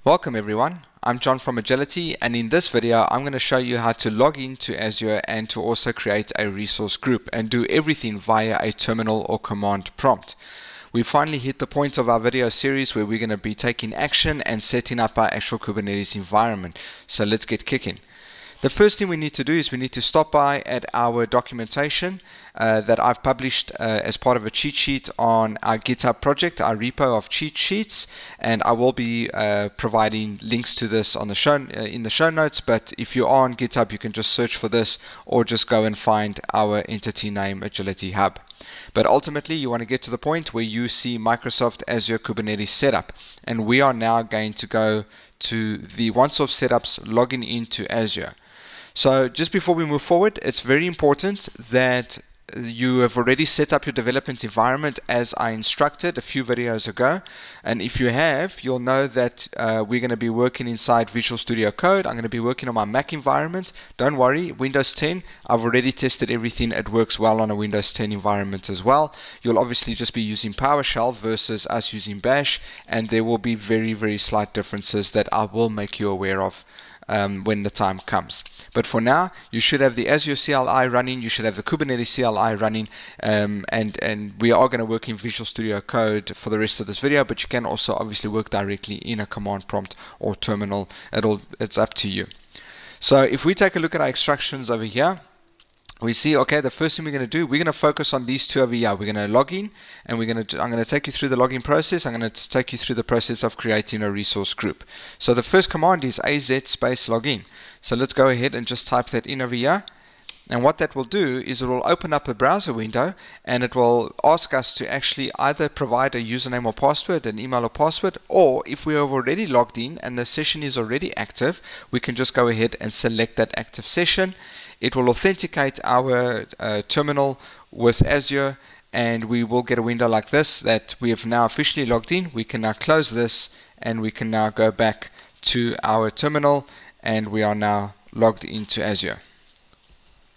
Welcome everyone, I'm John from Agilit-e, and in this video I'm going to show you how to log into Azure and to also create a resource group and do everything via a terminal or command prompt. We finally hit the point of our video series where we're going to be taking action and setting up our actual Kubernetes environment. So let's get kicking. The first thing we need to do is we need to stop by at our documentation that I've published as part of a cheat sheet on our GitHub project, our repo of cheat sheets, and I will be providing links to this on the show in the show notes. But if you are on GitHub, you can just search for this or just go and find our entity name, Agilit-e Hub. But ultimately, you want to get to the point where you see Microsoft Azure Kubernetes setup, and we are now going to go to the OneSource setups, logging into Azure. So just before we move forward, it's very important that you have already set up your development environment as I instructed a few videos ago. And if you have, you'll know that we're going to be working inside Visual Studio Code. I'm going to be working on my Mac environment. Don't worry, Windows 10, I've already tested everything. It works well on a Windows 10 environment as well. You'll obviously just be using PowerShell versus us using Bash, and there will be very, very slight differences that I will make you aware of when the time comes. But for now, you should have the Azure CLI running, you should have the Kubernetes CLI running, and we are going to work in Visual Studio Code for the rest of this video, but you can also obviously work directly in a command prompt or terminal. It's up to you. So if we take a look at our instructions over here, we see, okay, the first thing we're going to do, we're going to focus on these two over here. We're going to log in, and I'm going to take you through the login process. I'm going to take you through the process of creating a resource group. So the first command is az space login. So let's go ahead and just type that in over here. And what that will do is it will open up a browser window, and it will ask us to actually either provide a username or password, an email or password, or if we have already logged in and the session is already active, we can just go ahead and select that active session. It will authenticate our terminal with Azure, and we will get a window like this that we have now officially logged in. We can now close this, and we can now go back to our terminal, and we are now logged into Azure.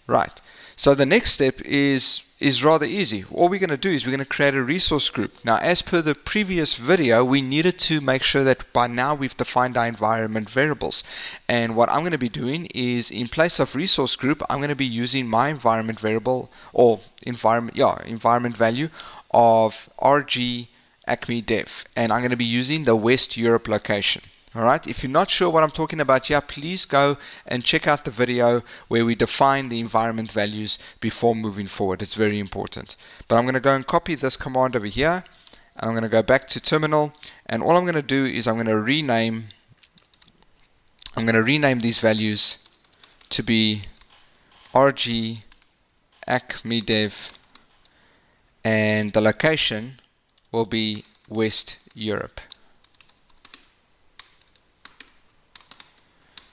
Right, so the next step is rather easy. All we're going to do is we're going to create a resource group. Now, as per the previous video, we needed to make sure that by now we've defined our environment variables. And what I'm going to be doing is, in place of resource group, I'm going to be using my environment variable or environment value of RG Acme Dev, and I'm going to be using the West Europe location. Alright, if you're not sure what I'm talking about here, please go and check out the video where we define the environment values before moving forward. It's very important. But I'm going to go and copy this command over here, and I'm going to go back to terminal, and all I'm going to do is I'm going to rename these values to be RG Acme Dev, and the location will be West Europe.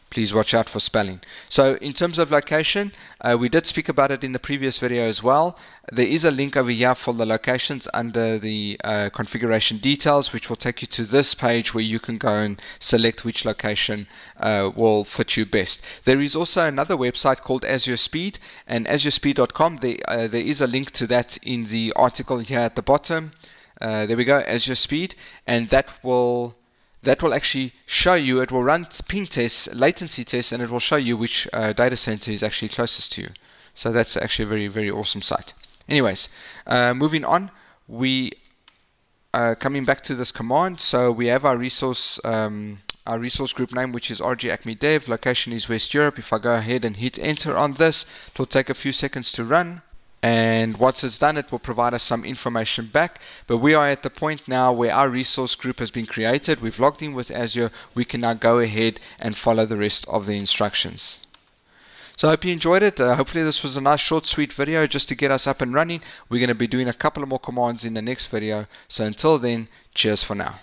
Please watch out for spelling. So in terms of location, we did speak about it in the previous video as well. There is a link over here for the locations under the configuration details, which will take you to this page where you can go and select which location will fit you best. There is also another website called Azure Speed, and azurespeed.com. There is a link to that in the article here at the bottom. There we go, Azure Speed, and that will actually show you, it will run ping tests, latency tests, and it will show you which data center is actually closest to you. So that's actually a very, very awesome site. Anyways, moving on, we are coming back to this command. So we have our resource group name, which is RG Acme Dev. Location is West Europe. If I go ahead and hit enter on this, it will take a few seconds to run. And once it's done, it will provide us some information back. But we are at the point now where our resource group has been created. We've logged in with Azure. We can now go ahead and follow the rest of the instructions. So I hope you enjoyed it. Hopefully this was a nice short sweet video just to get us up and running. We're going to be doing a couple of more commands in the next video. So until then, cheers for now.